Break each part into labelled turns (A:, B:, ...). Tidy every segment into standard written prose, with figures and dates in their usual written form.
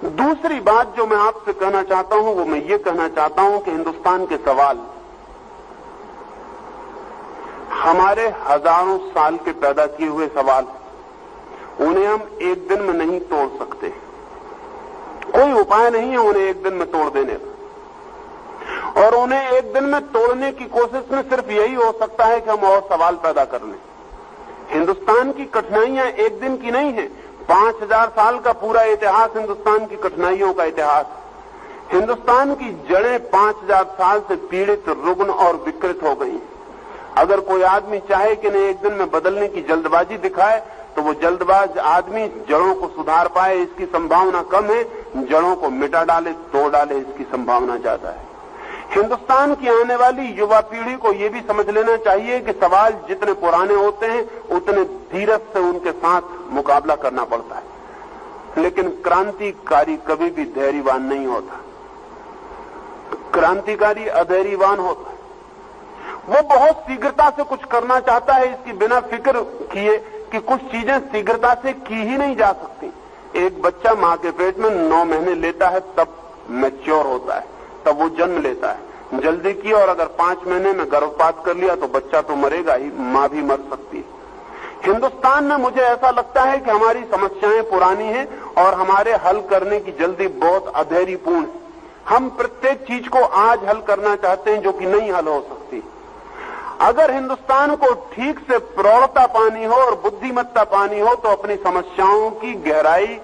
A: दूसरी बात जो मैं आपसे कहना चाहता हूं वो मैं ये कहना चाहता हूं कि हिंदुस्तान के सवाल हमारे हजारों साल के पैदा किए हुए सवाल, उन्हें हम एक दिन में नहीं तोड़ सकते। कोई उपाय नहीं है उन्हें एक दिन में तोड़ देने का, और उन्हें एक दिन में तोड़ने की कोशिश में सिर्फ यही हो सकता है कि हम और सवाल पैदा कर लें। हिंदुस्तान की कठिनाइयां एक दिन की नहीं है, 5000 साल का पूरा इतिहास हिंदुस्तान की कठिनाइयों का इतिहास। हिंदुस्तान की जड़ें 5000 साल से पीड़ित, रुग्ण और विकृत हो गई। अगर कोई आदमी चाहे कि नहीं एक दिन में बदलने की जल्दबाजी दिखाए तो वो जल्दबाज आदमी जड़ों को सुधार पाए इसकी संभावना कम है, जड़ों को मिटा डाले, तोड़ डाले इसकी संभावना ज्यादा है। हिंदुस्तान की आने वाली युवा पीढ़ी को यह भी समझ लेना चाहिए कि सवाल जितने पुराने होते हैं उतने धीरज से उनके साथ मुकाबला करना पड़ता है। लेकिन क्रांतिकारी कभी भी धैर्यवान नहीं होता, क्रांतिकारी अधैर्यवान होता है। वो बहुत शीघ्रता से कुछ करना चाहता है, इसकी बिना फिक्र किए कि कुछ चीजें शीघ्रता से की ही नहीं जा सकती। एक बच्चा मां के पेट में 9 महीने लेता है, तब मैच्योर होता है, तब वो जन्म लेता है। जल्दी की और अगर 5 महीने में गर्भपात कर लिया तो बच्चा तो मरेगा ही, मां भी मर सकती है। हिंदुस्तान में मुझे ऐसा लगता है कि हमारी समस्याएं पुरानी हैं और हमारे हल करने की जल्दी बहुत अधैर्यपूर्ण है। हम प्रत्येक चीज को आज हल करना चाहते हैं जो कि नहीं हल हो सकती। अगर हिंदुस्तान को ठीक से प्रौढ़ता पानी हो और बुद्धिमत्ता पानी हो तो अपनी समस्याओं की गहराई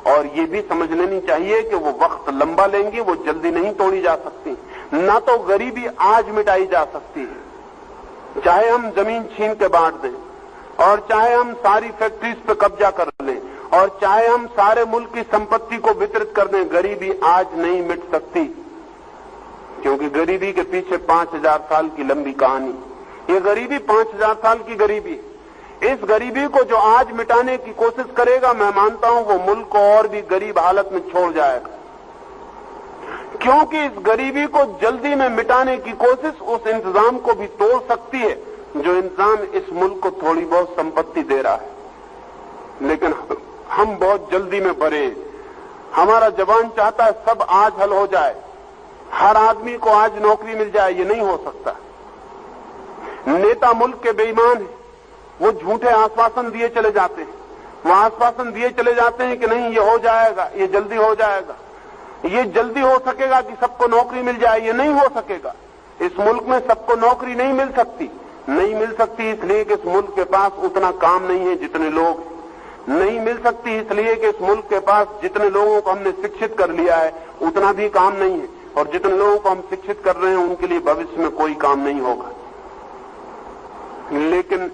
A: और ये भी समझ लेनी चाहिए कि वो वक्त लंबा लेंगी, वो जल्दी नहीं तोड़ी जा सकती। ना तो गरीबी आज मिटाई जा सकती है, चाहे हम जमीन छीन के बांट दें और चाहे हम सारी फैक्ट्रीज पे कब्जा कर लें और चाहे हम सारे मुल्क की संपत्ति को वितरित कर दें, गरीबी आज नहीं मिट सकती, क्योंकि गरीबी के पीछे 5000 साल की लंबी कहानी। ये गरीबी 5000 साल की गरीबी। इस गरीबी को जो आज मिटाने की कोशिश करेगा, मैं मानता हूं वो मुल्क को और भी गरीब हालत में छोड़ जाएगा, क्योंकि इस गरीबी को जल्दी में मिटाने की कोशिश उस इंतजाम को भी तोड़ सकती है जो इंतजाम इस मुल्क को थोड़ी बहुत संपत्ति दे रहा है। लेकिन हम बहुत जल्दी में भरे, हमारा जवान चाहता है सब आज हल हो जाए, हर आदमी को आज नौकरी मिल जाए। ये नहीं हो सकता। नेता मुल्क के बेईमान हैं, वो झूठे आश्वासन दिए चले जाते हैं। वो आश्वासन दिए चले जाते हैं कि नहीं ये हो जाएगा, ये जल्दी हो जाएगा, ये जल्दी हो सकेगा कि सबको नौकरी मिल जाए। ये नहीं हो सकेगा। इस मुल्क में सबको नौकरी नहीं मिल सकती। नहीं मिल सकती इसलिए कि इस मुल्क के पास उतना काम नहीं है जितने लोग। नहीं मिल सकती इसलिए कि इस मुल्क के पास जितने लोगों को हमने शिक्षित कर लिया है उतना भी काम नहीं है, और जितने लोगों को हम शिक्षित कर रहे हैं उनके लिए भविष्य में कोई काम नहीं होगा। लेकिन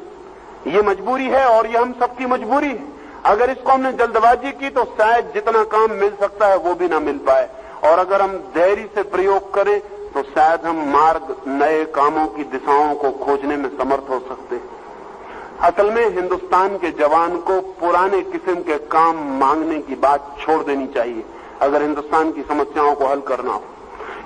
A: ये मजबूरी है और ये हम सबकी मजबूरी है। अगर इसको हमने जल्दबाजी की तो शायद जितना काम मिल सकता है वो भी ना मिल पाए, और अगर हम धैर्य से प्रयोग करें तो शायद हम मार्ग, नए कामों की दिशाओं को खोजने में समर्थ हो सकते हैं। असल में हिंदुस्तान के जवान को पुराने किस्म के काम मांगने की बात छोड़ देनी चाहिए अगर हिंदुस्तान की समस्याओं को हल करना हो।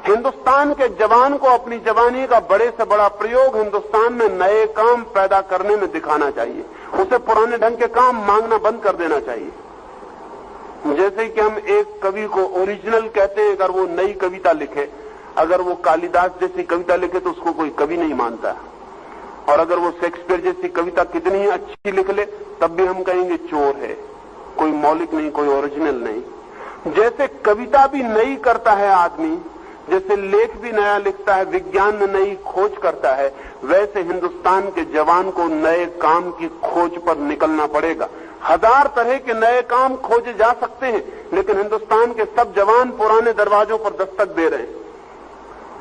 A: हिंदुस्तान के जवान को अपनी जवानी का बड़े से बड़ा प्रयोग हिंदुस्तान में नए काम पैदा करने में दिखाना चाहिए। उसे पुराने ढंग के काम मांगना बंद कर देना चाहिए। जैसे कि हम एक कवि को ओरिजिनल कहते हैं, अगर वो नई कविता लिखे, अगर वो कालिदास जैसी कविता लिखे तो उसको कोई कवि नहीं मानता, और अगर वो शेक्सपियर जैसी कविता कितनी ही अच्छी लिख ले तब भी हम कहेंगे चोर है, कोई मौलिक नहीं, कोई ओरिजिनल नहीं। जैसे कविता भी नई करता है आदमी, जैसे लेख भी नया लिखता है, विज्ञान में नई खोज करता है, वैसे हिंदुस्तान के जवान को नए काम की खोज पर निकलना पड़ेगा। 1000 तरह के नए काम खोजे जा सकते हैं, लेकिन हिंदुस्तान के सब जवान पुराने दरवाजों पर दस्तक दे रहे हैं।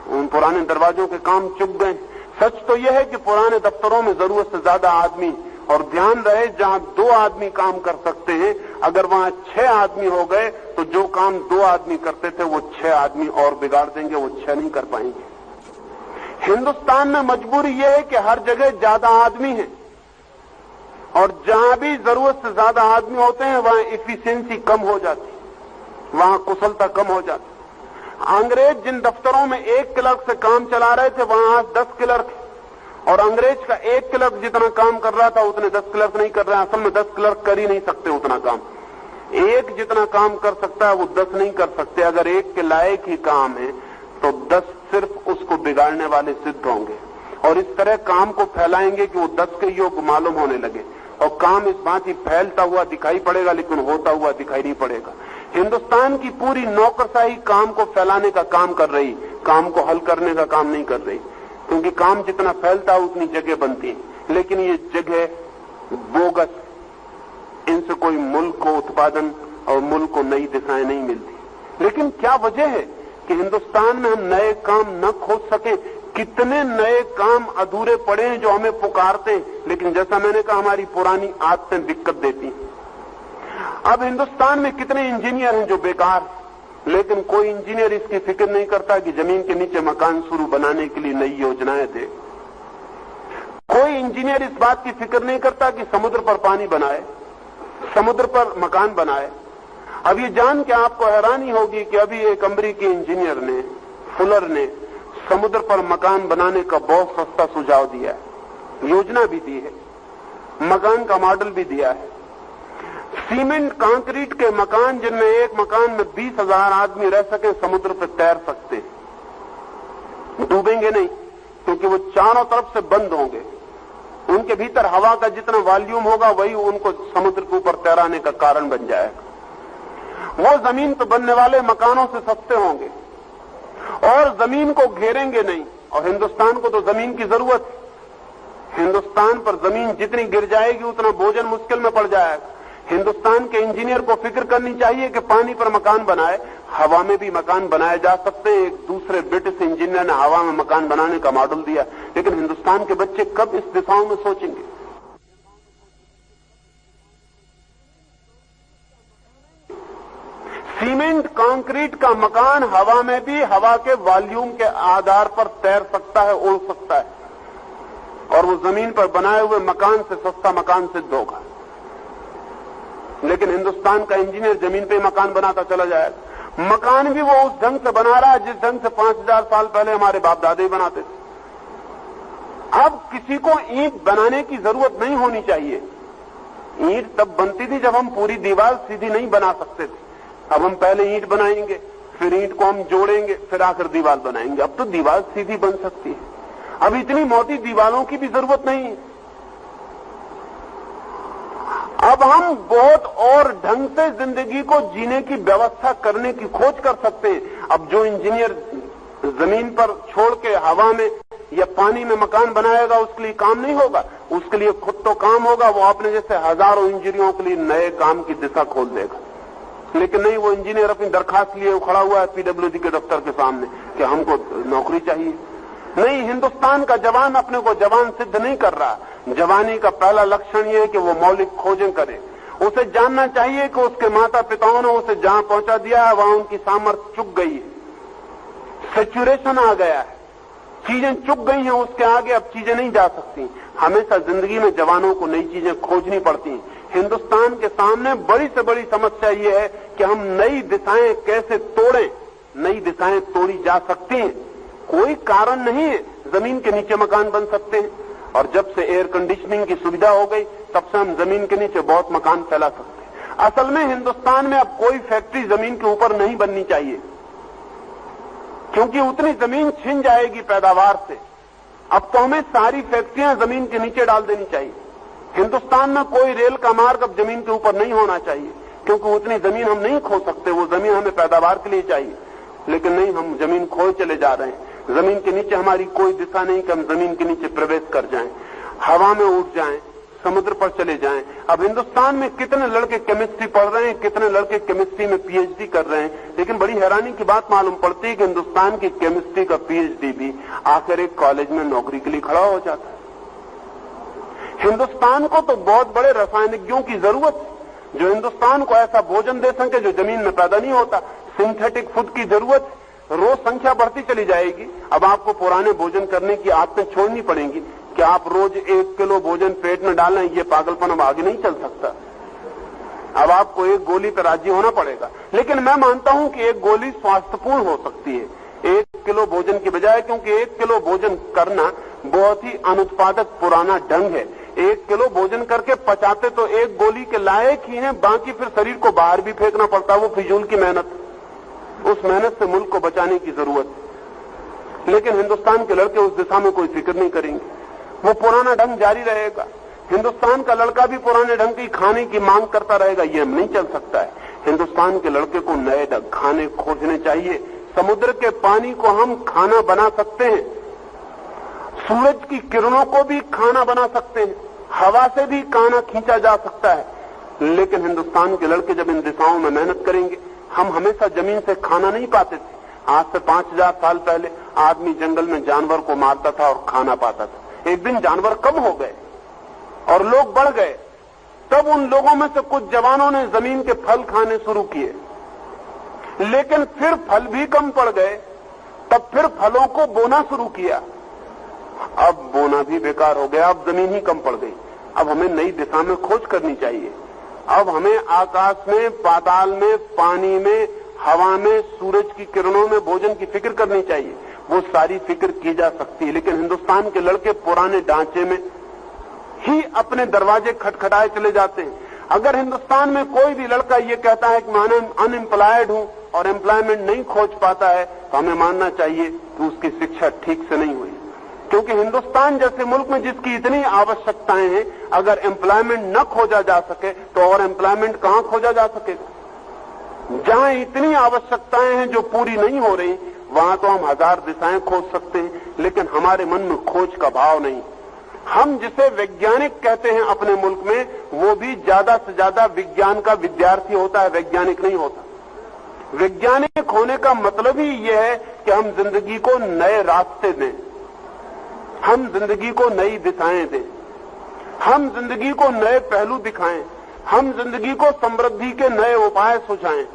A: उन पुराने दरवाजों के काम चुप गए। सच तो यह है कि पुराने दफ्तरों में जरूरत से ज्यादा आदमी, और ध्यान रहे जहां 2 आदमी काम कर सकते हैं, अगर वहां 6 आदमी हो गए तो जो काम 2 आदमी करते थे वो 6 आदमी और बिगाड़ देंगे, वो 6 नहीं कर पाएंगे। हिंदुस्तान में मजबूरी यह है कि हर जगह ज्यादा आदमी है, और जहां भी जरूरत से ज्यादा आदमी होते हैं वहां इफिशियंसी कम हो जाती, वहां कुशलता कम हो जाती। अंग्रेज जिन दफ्तरों में 1 क्लर्क से काम चला रहे थे वहां आज 10 क्लर्क है, और अंग्रेज का 1 क्लर्क जितना काम कर रहा था उतने 10 क्लर्क नहीं कर रहे हैं। असल में 10 क्लर्क कर ही नहीं सकते उतना काम, एक जितना काम कर सकता है वो 10 नहीं कर सकते। अगर एक के लायक ही काम है तो 10 सिर्फ उसको बिगाड़ने वाले सिद्ध होंगे, और इस तरह काम को फैलाएंगे कि वो 10 के योग्य मालूम होने लगे, और काम इस बात ही फैलता हुआ दिखाई पड़ेगा लेकिन होता हुआ दिखाई नहीं पड़ेगा। हिंदुस्तान की पूरी नौकरशाही काम को फैलाने का काम कर रही, काम को हल करने का काम नहीं कर रही, क्योंकि काम जितना फैलता है उतनी जगह बनती है, लेकिन ये जगह बोगस, इनसे कोई मुल्क को उत्पादन और मुल्क को नई दिशाएं नहीं मिलती। लेकिन क्या वजह है कि हिंदुस्तान में हम नए काम न खोज सके? कितने नए काम अधूरे पड़े हैं जो हमें पुकारते हैं, लेकिन जैसा मैंने कहा हमारी पुरानी आदतें दिक्कत देती हैं। अब हिंदुस्तान में कितने इंजीनियर हैं जो बेकार, लेकिन कोई इंजीनियर इसकी फिक्र नहीं करता कि जमीन के नीचे मकान शुरू बनाने के लिए नई योजनाएं दे। कोई इंजीनियर इस बात की फिक्र नहीं करता कि समुद्र पर पानी बनाए, समुद्र पर मकान बनाए। अब ये जान के आपको हैरानी होगी कि अभी एक अमेरिकी इंजीनियर ने, फुलर ने, समुद्र पर मकान बनाने का बहुत सस्ता सुझाव दिया है, योजना भी दी है, मकान का मॉडल भी दिया है। सीमेंट कंक्रीट के मकान जिनमें एक मकान में 20,000 आदमी रह सके, समुद्र पर तैर सकते हैं, डूबेंगे नहीं, क्योंकि वो चारों तरफ से बंद होंगे। उनके भीतर हवा का जितना वॉल्यूम होगा वही उनको समुद्र के ऊपर तैराने का कारण बन जाएगा। वो जमीन पर बनने वाले मकानों से सस्ते होंगे और जमीन को घेरेंगे नहीं। और हिंदुस्तान को तो जमीन की जरूरत है। हिंदुस्तान पर जमीन जितनी गिर जाएगी उतना भोजन मुश्किल में पड़ जाएगा। हिंदुस्तान के इंजीनियर को फिक्र करनी चाहिए कि पानी पर मकान बनाए, हवा में भी मकान बनाए जा सकते हैं। एक दूसरे ब्रिटिश इंजीनियर ने हवा में मकान बनाने का मॉडल दिया, लेकिन हिंदुस्तान के बच्चे कब इस दिशाओं में सोचेंगे? सीमेंट कंक्रीट का मकान हवा में भी हवा के वॉल्यूम के आधार पर तैर सकता है, उड़ सकता है, और वो जमीन पर बनाए हुए मकान से सस्ता मकान सिद्ध होगा। लेकिन हिंदुस्तान का इंजीनियर जमीन पे मकान बनाता चला जाएगा। मकान भी वो उस ढंग से बना रहा है जिस ढंग से 5000 साल पहले हमारे बाप दादे बनाते थे। अब किसी को ईंट बनाने की जरूरत नहीं होनी चाहिए। ईंट तब बनती थी जब हम पूरी दीवार सीधी नहीं बना सकते थे। अब हम पहले ईंट बनाएंगे, फिर ईंट को हम जोड़ेंगे, फिर आकर दीवार बनाएंगे। अब तो दीवार सीधी बन सकती है। अब इतनी मोटी दीवारों की भी जरूरत नहीं है। अब हम बहुत और ढंग से जिंदगी को जीने की व्यवस्था करने की खोज कर सकते हैं। अब जो इंजीनियर जमीन पर छोड़ के हवा में या पानी में मकान बनाएगा उसके लिए काम नहीं होगा, उसके लिए खुद तो काम होगा। वो अपने जैसे हजारों इंजीनियरों के लिए नए काम की दिशा खोल देगा। लेकिन नहीं, वो इंजीनियर अपनी दरखास्त लिए खड़ा हुआ है पीडब्ल्यूडी के दफ्तर के सामने कि हमको नौकरी चाहिए। नहीं, हिंदुस्तान का जवान अपने को जवान सिद्ध नहीं कर रहा। जवानी का पहला लक्षण यह है कि वो मौलिक खोजें करे। उसे जानना चाहिए कि उसके माता पिताओं ने उसे जहां पहुंचा दिया है वहां उनकी सामर्थ्य चुक गई है, सैचुरेशन आ गया है, चीजें चुक गई हैं, उसके आगे अब चीजें नहीं जा सकती। हमेशा जिंदगी में जवानों को नई चीजें खोजनी पड़ती हैं। हिंदुस्तान के सामने बड़ी से बड़ी समस्या ये है कि हम नई दिशाएं कैसे तोड़ें। नई दिशाएं तोड़ी जा सकती हैं, कोई कारण नहीं है। जमीन के नीचे मकान बन सकते हैं, और जब से एयर कंडीशनिंग की सुविधा हो गई तब से हम जमीन के नीचे बहुत मकान फैला सकते हैं। असल में हिंदुस्तान में अब कोई फैक्ट्री जमीन के ऊपर नहीं बननी चाहिए, क्योंकि उतनी जमीन छिन जाएगी पैदावार से। अब तो हमें सारी फैक्ट्रियां जमीन के नीचे डाल देनी चाहिए। हिंदुस्तान में कोई रेल का मार्ग अब जमीन के ऊपर नहीं होना चाहिए, क्योंकि उतनी जमीन हम नहीं खो सकते। वो जमीन हमें पैदावार के लिए चाहिए, लेकिन नहीं, हम जमीन खोए चले जा रहे हैं। जमीन के नीचे हमारी कोई दिशा नहीं कि हम जमीन के नीचे प्रवेश कर जाएं, हवा में उठ जाएं, समुद्र पर चले जाएं। अब हिंदुस्तान में कितने लड़के केमिस्ट्री पढ़ रहे हैं, कितने लड़के केमिस्ट्री में पीएचडी कर रहे हैं, लेकिन बड़ी हैरानी की बात मालूम पड़ती है कि हिंदुस्तान की केमिस्ट्री का पीएचडी भी आखिर एक कॉलेज में नौकरी के लिए खड़ा हो जाता है। हिंदुस्तान को तो बहुत बड़े रसायनिज्ञों की जरूरत है जो हिंदुस्तान को ऐसा भोजन दे सके जो जमीन में पैदा नहीं होता। सिंथेटिक फूड की जरूरत है। रोज संख्या बढ़ती चली जाएगी। अब आपको पुराने भोजन करने की आदतें छोड़नी पड़ेंगी कि आप रोज 1 किलो भोजन पेट में डालें। ये पागलपन अब आगे नहीं चल सकता। अब आपको एक गोली पर राजी होना पड़ेगा। लेकिन मैं मानता हूं कि एक गोली स्वास्थ्यपूर्ण हो सकती है 1 किलो भोजन की बजाय, क्योंकि 1 किलो भोजन करना बहुत ही अनुत्पादक पुराना ढंग है। 1 किलो भोजन करके पचाते तो 1 गोली के लायक ही हैं, बाकी फिर शरीर को बाहर भी फेंकना पड़ता है। वो फिजूल की मेहनत, उस मेहनत से मुल्क को बचाने की जरूरत है। लेकिन हिंदुस्तान के लड़के उस दिशा में कोई फिक्र नहीं करेंगे, वो पुराना ढंग जारी रहेगा। हिंदुस्तान का लड़का भी पुराने ढंग की खाने की मांग करता रहेगा, ये नहीं चल सकता है। हिंदुस्तान के लड़के को नए खाने खोजने चाहिए। समुद्र के पानी को हम खाना बना सकते हैं, सूरज की किरणों को भी खाना बना सकते हैं, हवा से भी खाना खींचा जा सकता है। लेकिन हिंदुस्तान के लड़के जब इन दिशाओं में मेहनत करेंगे, हम हमेशा जमीन से खाना नहीं पाते थे। आज से 5000 साल पहले आदमी जंगल में जानवर को मारता था और खाना पाता था। एक दिन जानवर कम हो गए और लोग बढ़ गए, तब उन लोगों में से कुछ जवानों ने जमीन के फल खाने शुरू किए, लेकिन फिर फल भी कम पड़ गए, तब फिर फलों को बोना शुरू किया। अब बोना भी बेकार हो गया, अब जमीन ही कम पड़ गई। अब हमें नई दिशा में खोज करनी चाहिए। अब हमें आकाश में, पाताल में, पानी में, हवा में, सूरज की किरणों में भोजन की फिक्र करनी चाहिए। वो सारी फिक्र की जा सकती है, लेकिन हिंदुस्तान के लड़के पुराने ढांचे में ही अपने दरवाजे खटखटाए चले जाते हैं। अगर हिंदुस्तान में कोई भी लड़का ये कहता है कि मैं अनएम्प्लॉयड हूं और एम्प्लॉयमेंट नहीं खोज पाता है, तो हमें मानना चाहिए कि उसकी शिक्षा ठीक से नहीं हुई। क्योंकि हिंदुस्तान जैसे मुल्क में जिसकी इतनी आवश्यकताएं हैं, अगर एम्प्लॉयमेंट न खोजा जा सके तो और एम्प्लॉयमेंट कहां खोजा जा सकेगा। जहां इतनी आवश्यकताएं हैं जो पूरी नहीं हो रही, वहां तो हम 1000 दिशाएं खोज सकते हैं, लेकिन हमारे मन में खोज का भाव नहीं। हम जिसे वैज्ञानिक कहते हैं अपने मुल्क में, वो भी ज्यादा से ज्यादा विज्ञान का विद्यार्थी होता है, वैज्ञानिक नहीं होता। वैज्ञानिक होने का मतलब ही यह है कि हम जिंदगी को नए रास्ते दें, हम जिंदगी को नई दिशाएं दें, हम जिंदगी को नए पहलू दिखाएं, हम जिंदगी को समृद्धि के नए उपाय सुझाएं।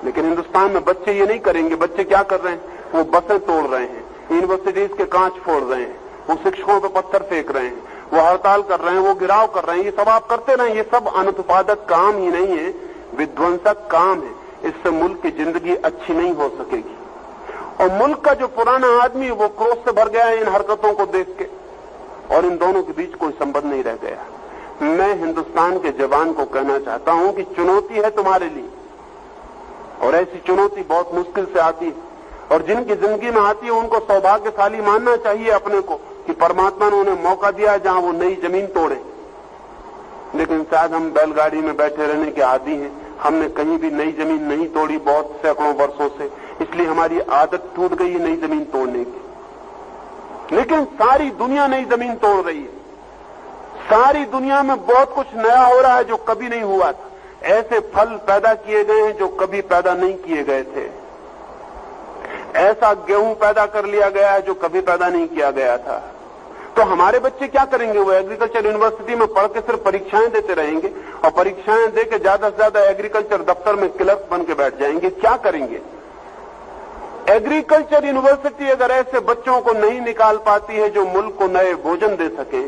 A: लेकिन हिंदुस्तान में बच्चे ये नहीं करेंगे। बच्चे क्या कर रहे हैं? वो बसें तोड़ रहे हैं, यूनिवर्सिटीज के कांच फोड़ रहे हैं, वो शिक्षकों पर पत्थर फेंक रहे हैं, वो हड़ताल कर रहे हैं, वो गिराव कर रहे हैं। ये सब आप करते रहें। ये सब अनुत्पादक काम ही नहीं है, विध्वंसक काम है। इससे मुल्क की जिंदगी अच्छी नहीं हो सकेगी। और मुल्क का जो पुराना आदमी है वो क्रोध से भर गया है इन हरकतों को देख के, और इन दोनों के बीच कोई संबंध नहीं रह गया। मैं हिंदुस्तान के जवान को कहना चाहता हूं कि चुनौती है तुम्हारे लिए, और ऐसी चुनौती बहुत मुश्किल से आती है, और जिनकी जिंदगी में आती है उनको सौभाग्यशाली मानना चाहिए अपने को कि परमात्मा ने उन्हें मौका दिया जहां वो नई जमीन तोड़े। लेकिन शायद हम बैलगाड़ी में बैठे रहने के आदी हैं, हमने कहीं भी नई जमीन नहीं तोड़ी बहुत सैकड़ों वर्षों से, इसलिए हमारी आदत टूट गई है नई जमीन तोड़ने की। लेकिन सारी दुनिया नई जमीन तोड़ रही है, सारी दुनिया में बहुत कुछ नया हो रहा है जो कभी नहीं हुआ था। ऐसे फल पैदा किए गए हैं जो कभी पैदा नहीं किए गए थे, ऐसा गेहूं पैदा कर लिया गया है जो कभी पैदा नहीं किया गया था। तो हमारे बच्चे क्या करेंगे? वो एग्रीकल्चर यूनिवर्सिटी में पढ़ के सिर्फ परीक्षाएं देते रहेंगे, और परीक्षाएं दे के ज्यादा से ज्यादा एग्रीकल्चर दफ्तर में क्लर्क बन के बैठ जाएंगे। क्या करेंगे? एग्रीकल्चर यूनिवर्सिटी अगर ऐसे बच्चों को नहीं निकाल पाती है जो मुल्क को नए भोजन दे सके,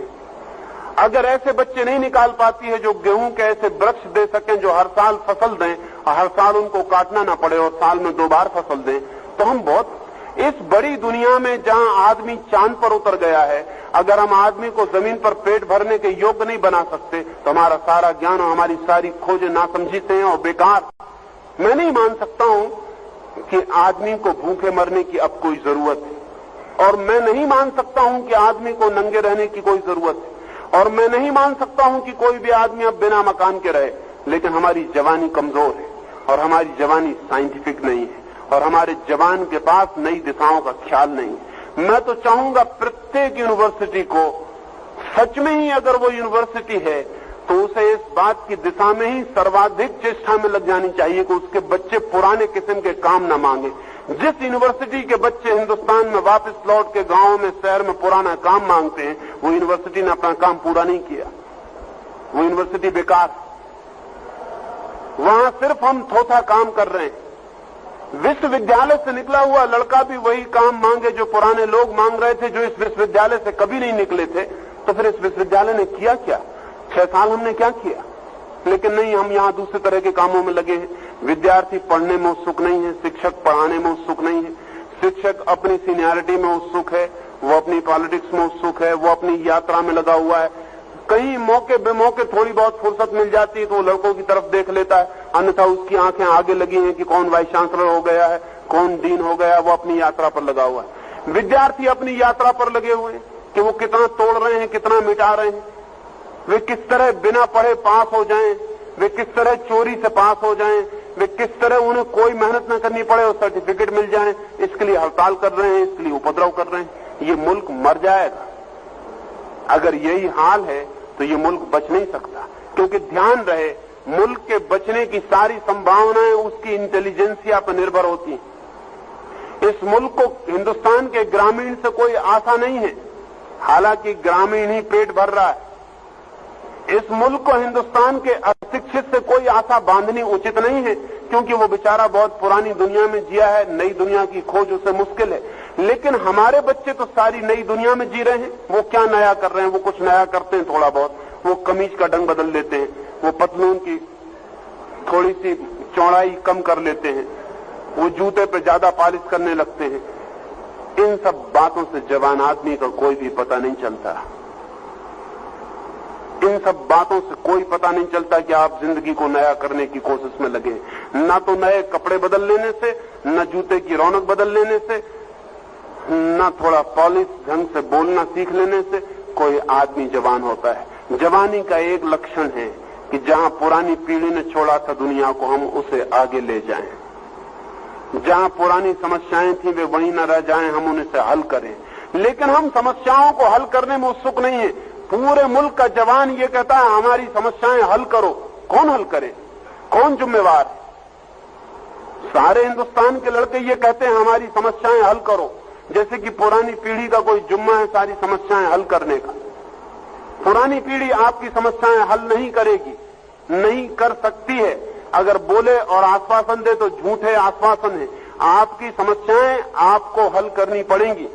A: अगर ऐसे बच्चे नहीं निकाल पाती है जो गेहूं के ऐसे वृक्ष दे सकें जो हर साल फसल दें और हर साल उनको काटना ना पड़े और साल में 2 बार फसल दें, तो हम बहुत इस बड़ी दुनिया में जहां आदमी चांद पर उतर गया है, अगर हम आदमी को जमीन पर पेट भरने के योग्य नहीं बना सकते तो हमारा सारा ज्ञान और हमारी सारी खोजें नासमझी से हैं और बेकार। मैं नहीं मान सकता हूं कि आदमी को भूखे मरने की अब कोई जरूरत है, और मैं नहीं मान सकता हूं कि आदमी को नंगे रहने की कोई जरूरत है, और मैं नहीं मान सकता हूं कि कोई भी आदमी अब बिना मकान के रहे। लेकिन हमारी जवानी कमजोर है, और हमारी जवानी साइंटिफिक नहीं है, और हमारे जवान के पास नई दिशाओं का ख्याल नहीं है। मैं तो चाहूंगा प्रत्येक यूनिवर्सिटी को, सच में ही अगर वो यूनिवर्सिटी है तो उसे इस बात की दिशा में ही सर्वाधिक चेष्टा में लग जानी चाहिए कि उसके बच्चे पुराने किस्म के काम न मांगे। जिस यूनिवर्सिटी के बच्चे हिंदुस्तान में वापस लौट के गांव में, शहर में पुराना काम मांगते हैं, वो यूनिवर्सिटी ने अपना काम पूरा नहीं किया, वो यूनिवर्सिटी बेकार। वहां सिर्फ हम थोथा काम कर रहे हैं। विश्वविद्यालय से निकला हुआ लड़का भी वही काम मांगे जो पुराने लोग मांग रहे थे, जो इस विश्वविद्यालय से कभी नहीं निकले थे। तो फिर इस विश्वविद्यालय ने किया क्या? 6 साल हमने क्या किया? लेकिन नहीं, हम यहां दूसरे तरह के कामों में लगे हैं। विद्यार्थी पढ़ने में उत्सुक नहीं है, शिक्षक पढ़ाने में उत्सुक नहीं है। शिक्षक अपनी सीनियरिटी में उत्सुक है, वो अपनी पॉलिटिक्स में उत्सुक है, वो अपनी यात्रा में लगा हुआ है। कहीं मौके बेमौके थोड़ी बहुत फुर्सत मिल जाती है तो वो लड़कों की तरफ देख लेता है, अन्यथा उसकी आंखें आगे लगी हैं कि कौन वाइस चांसलर हो गया है, कौन डीन हो गया, वो अपनी यात्रा पर लगा हुआ है। विद्यार्थी अपनी यात्रा पर लगे हुए हैं कि वो कितना तोड़ रहे हैं, कितना मिटा रहे हैं, वे किस तरह बिना पढ़े पास हो जाएं, वे किस तरह चोरी से पास हो जाएं, वे किस तरह उन्हें कोई मेहनत न करनी पड़े और सर्टिफिकेट मिल जाए, इसके लिए हड़ताल कर रहे हैं, इसके लिए उपद्रव कर रहे हैं। ये मुल्क मर जाएगा। अगर यही हाल है तो ये मुल्क बच नहीं सकता, क्योंकि ध्यान रहे मुल्क के बचने की सारी संभावनाएं उसकी इंटेलिजेंसिया पर निर्भर होती हैं। इस मुल्क को हिंदुस्तान के ग्रामीण से कोई आशा नहीं है, हालांकि ग्रामीण ही पेट भर रहा है। इस मुल्क को हिंदुस्तान के अशिक्षित से कोई आशा बांधनी उचित नहीं है, क्योंकि वो बेचारा बहुत पुरानी दुनिया में जिया है, नई दुनिया की खोज उसे मुश्किल है। लेकिन हमारे बच्चे तो सारी नई दुनिया में जी रहे हैं। वो क्या नया कर रहे हैं? वो कुछ नया करते हैं थोड़ा बहुत, वो कमीज का ढंग बदल लेते हैं, वो पतलून की थोड़ी सी चौड़ाई कम कर लेते हैं, वो जूते पे ज्यादा पॉलिश करने लगते हैं। इन सब बातों से जवान आदमी का कोई भी पता नहीं चलता। इन सब बातों से कोई पता नहीं चलता कि आप जिंदगी को नया करने की कोशिश में लगे। ना तो नए कपड़े बदल लेने से, न जूते की रौनक बदल लेने से, न थोड़ा पॉलिश ढंग से बोलना सीख लेने से कोई आदमी जवान होता है। जवानी का एक लक्षण है कि जहां पुरानी पीढ़ी ने छोड़ा था दुनिया को, हम उसे आगे ले जाएं। जहां पुरानी समस्याएं थी वे वहीं न रह जाएं, हम उनसे हल करें। लेकिन हम समस्याओं को हल करने में उत्सुक नहीं है। पूरे मुल्क का जवान ये कहता है हमारी समस्याएं हल करो। कौन हल करे? कौन जिम्मेवार है? सारे हिंदुस्तान के लड़के ये कहते हैं हमारी समस्याएं हल करो, जैसे कि पुरानी पीढ़ी का कोई जुम्मा है सारी समस्याएं हल करने का। पुरानी पीढ़ी आपकी समस्याएं हल नहीं करेगी, नहीं कर सकती है। अगर बोले और आश्वासन दे तो झूठे आश्वासन है। आपकी समस्याएं आपको हल करनी पड़ेंगी,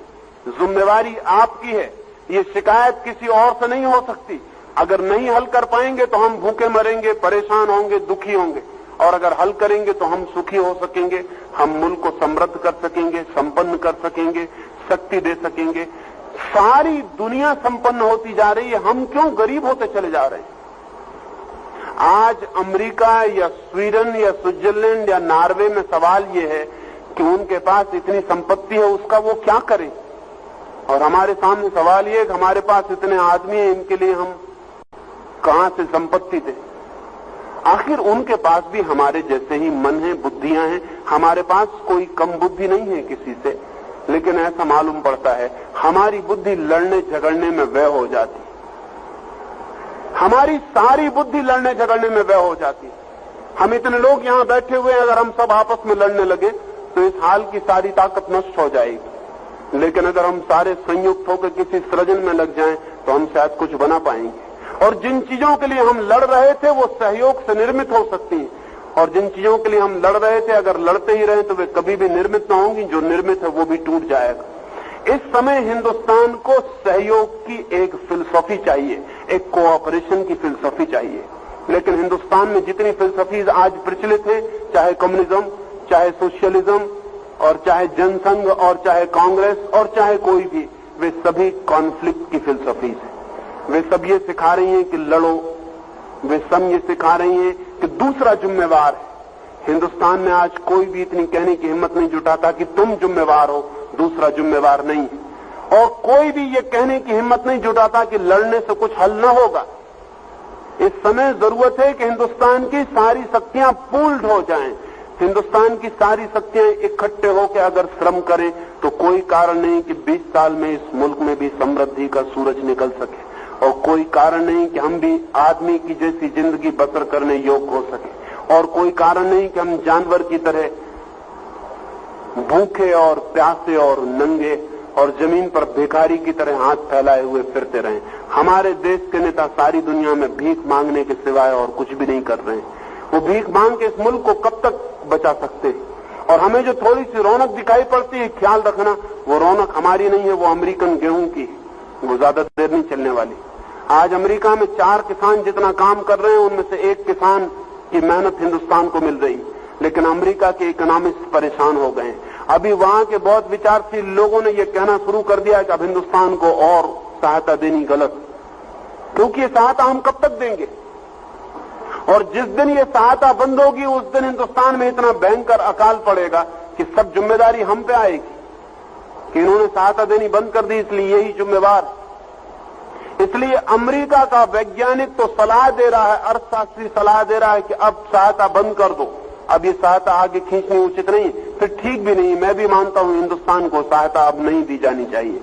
A: जिम्मेवारी आपकी है। ये शिकायत किसी और से नहीं हो सकती। अगर नहीं हल कर पाएंगे तो हम भूखे मरेंगे, परेशान होंगे, दुखी होंगे, और अगर हल करेंगे तो हम सुखी हो सकेंगे, हम मुल्क को समृद्ध कर सकेंगे, संपन्न कर सकेंगे, शक्ति दे सकेंगे। सारी दुनिया संपन्न होती जा रही है, हम क्यों गरीब होते चले जा रहे हैं? आज अमेरिका या स्वीडन या स्विट्जरलैंड या नॉर्वे में सवाल यह है कि उनके पास इतनी संपत्ति है, उसका वो क्या करें? और हमारे सामने सवाल ये है कि हमारे पास इतने आदमी हैं, इनके लिए हम कहां से संपत्ति दें? आखिर उनके पास भी हमारे जैसे ही मन है, बुद्धियां हैं। हमारे पास कोई कम बुद्धि नहीं है किसी से, लेकिन ऐसा मालूम पड़ता है हमारी बुद्धि लड़ने झगड़ने में व्यय हो जाती। हमारी सारी बुद्धि लड़ने झगड़ने में व्यय हो जाती। हम इतने लोग यहां बैठे हुए हैं, अगर हम सब आपस में लड़ने लगे तो इस हाल की सारी ताकत नष्ट हो जाएगी। लेकिन अगर हम सारे संयुक्त होकर किसी सृजन में लग जाएं तो हम शायद कुछ बना पाएंगे। और जिन चीजों के लिए हम लड़ रहे थे वो सहयोग से निर्मित हो सकती हैं, और जिन चीजों के लिए हम लड़ रहे थे अगर लड़ते ही रहे तो वे कभी भी निर्मित न होंगी। जो निर्मित है वो भी टूट जाएगा। इस समय हिंदुस्तान को सहयोग की एक फिलसफी चाहिए, एक कोऑपरेशन की फिलसफी चाहिए। लेकिन हिंदुस्तान में जितनी फिलसफीज आज प्रचलित है, चाहे कम्युनिज्म, चाहे सोशलिज्म, और चाहे जनसंघ, और चाहे कांग्रेस, और चाहे कोई भी, वे सभी कॉन्फ्लिक्ट की फिलसफीज है। वे सब ये सिखा रही हैं कि लड़ो, वे सब ये सिखा रही हैं कि दूसरा जिम्मेवार है। हिंदुस्तान में आज कोई भी इतनी कहने की हिम्मत नहीं जुटाता कि तुम जिम्मेवार हो, दूसरा जिम्मेवार नहीं है। और कोई भी ये कहने की हिम्मत नहीं जुटाता कि लड़ने से कुछ हल न होगा। इस समय जरूरत है कि हिंदुस्तान की सारी शक्तियां पूल्ड हो जाएं। हिंदुस्तान की सारी शक्तियां इकट्ठे होकर अगर श्रम करें तो कोई कारण नहीं कि 20 साल में इस मुल्क में भी समृद्धि का सूरज निकल सके, और कोई कारण नहीं कि हम भी आदमी की जैसी जिंदगी बसर करने योग्य हो सके, और कोई कारण नहीं कि हम जानवर की तरह भूखे और प्यासे और नंगे और जमीन पर भिखारी की तरह हाथ फैलाए हुए फिरते रहें। हमारे देश के नेता सारी दुनिया में भीख मांगने के सिवाय और कुछ भी नहीं कर रहे हैं। वो भीख मांग के इस मुल्क को कब तक बचा सकते हैं? और हमें जो थोड़ी सी रौनक दिखाई पड़ती है, ख्याल रखना वो रौनक हमारी नहीं है, वो अमेरिकन गेहूं की, वो ज्यादा देर नहीं चलने वाली। आज अमेरिका में 4 किसान जितना काम कर रहे हैं उनमें से 1 किसान की मेहनत हिंदुस्तान को मिल रही, लेकिन अमेरिका के इकोनॉमिस्ट परेशान हो गए। अभी वहां के बहुत विचारशील लोगों ने यह कहना शुरू कर दिया कि अब हिंदुस्तान को और सहायता देनी गलत। क्योंकि ये सहायता हम कब तक देंगे? और जिस दिन ये सहायता बंद होगी उस दिन हिंदुस्तान में इतना भयंकर अकाल पड़ेगा कि सब जिम्मेदारी हम पे आएगी कि इन्होंने सहायता देनी बंद कर दी, इसलिए यही जिम्मेवार। इसलिए अमेरिका का वैज्ञानिक तो सलाह दे रहा है, अर्थशास्त्री सलाह दे रहा है कि अब सहायता बंद कर दो, अब ये सहायता आगे खींचनी उचित नहीं, फिर ठीक भी नहीं। मैं भी मानता हूं हिंदुस्तान को सहायता अब नहीं दी जानी चाहिए,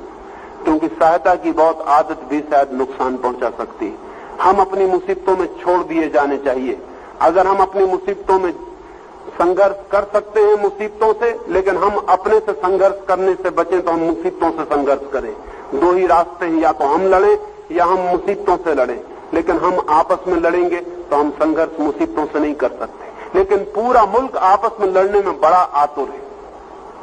A: क्योंकि सहायता की बहुत आदत भी शायद नुकसान पहुंचा सकती है। हम अपनी मुसीबतों में छोड़ दिए जाने चाहिए। अगर हम अपनी मुसीबतों में संघर्ष कर सकते हैं मुसीबतों से, लेकिन हम अपने से संघर्ष करने से बचें तो हम मुसीबतों से संघर्ष करें। दो ही रास्ते हैं, या तो हम लड़ें या हम मुसीबतों से लड़ें, लेकिन हम आपस में लड़ेंगे तो हम संघर्ष मुसीबतों से नहीं कर सकते। लेकिन पूरा मुल्क आपस में लड़ने में बड़ा आतुर है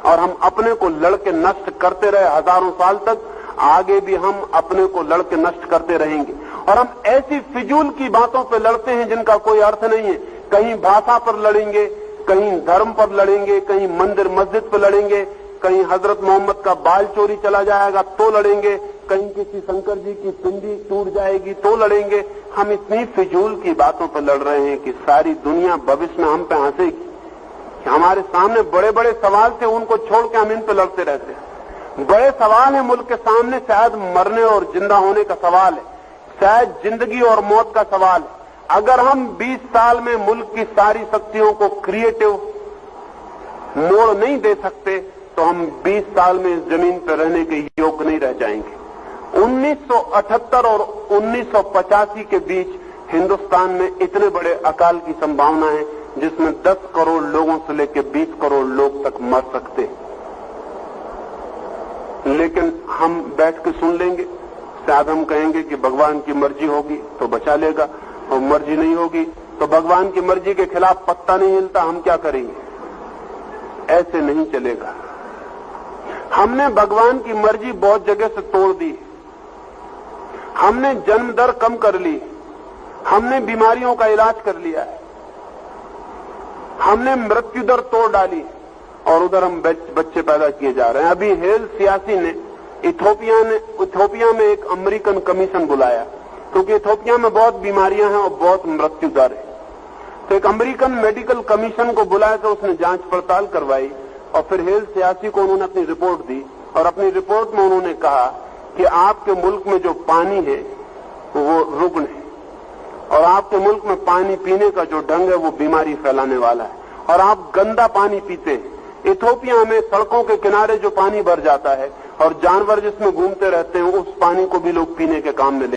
A: और हम अपने को लड़के नष्ट करते रहे हजारों साल तक, आगे भी हम अपने को लड़के नष्ट करते रहेंगे। और हम ऐसी फिजूल की बातों पर लड़ते हैं जिनका कोई अर्थ नहीं है। कहीं भाषा पर लड़ेंगे, कहीं धर्म पर लड़ेंगे, कहीं मंदिर मस्जिद पर लड़ेंगे, कहीं हजरत मोहम्मद का बाल चोरी चला जाएगा तो लड़ेंगे, कहीं किसी शंकर जी की पिंडी टूट जाएगी तो लड़ेंगे। हम इतनी फिजूल की बातों पर लड़ रहे हैं कि सारी दुनिया भविष्य में हम पे हंसेगी। हमारे सामने बड़े बड़े सवाल थे, उनको छोड़ के हम इन पे लड़ते रहते हैं। बड़े सवाल है मुल्क के सामने, शायद मरने और जिंदा होने का सवाल है, शायद जिंदगी और मौत का सवाल है। अगर हम 20 साल में मुल्क की सारी शक्तियों को क्रिएटिव मोड़ नहीं दे सकते तो हम 20 साल में इस जमीन पर रहने के योग्य नहीं रह जाएंगे। 1978 और 1985 के बीच हिंदुस्तान में इतने बड़े अकाल की संभावना है जिसमें 10 करोड़ लोगों से लेकर 20 करोड़ लोग तक मर सकते हैं। लेकिन हम बैठ के सुन लेंगे, शायद हम कहेंगे कि भगवान की मर्जी होगी तो बचा लेगा, और मर्जी नहीं होगी तो भगवान की मर्जी के खिलाफ पत्ता नहीं हिलता, हम क्या करेंगे? ऐसे नहीं चलेगा। हमने भगवान की मर्जी बहुत जगह से तोड़ दी। हमने जन्म दर कम कर ली, हमने बीमारियों का इलाज कर लिया है, हमने मृत्यु दर तोड़ डाली और उधर हम बच्चे पैदा किए जा रहे हैं। अभी हेल सियासी ने इथोपिया में एक अमेरिकन कमीशन बुलाया, क्योंकि इथोपिया में बहुत बीमारियां हैं और बहुत मृत्यु दर है। तो एक अमेरिकन मेडिकल कमीशन को बुलाया तो उसने जांच पड़ताल करवाई और फिर हेल सियासी को उन्होंने अपनी रिपोर्ट दी, और अपनी रिपोर्ट में उन्होंने कहा कि आपके मुल्क में जो पानी है वो रुग्ण है, और आपके मुल्क में पानी पीने का जो ढंग है वो बीमारी फैलाने वाला है, और आप गंदा पानी पीते हैं। इथोपिया में सड़कों के किनारे जो पानी भर जाता है और जानवर जिसमें घूमते रहते हैं, उस पानी को भी लोग पीने के काम में ले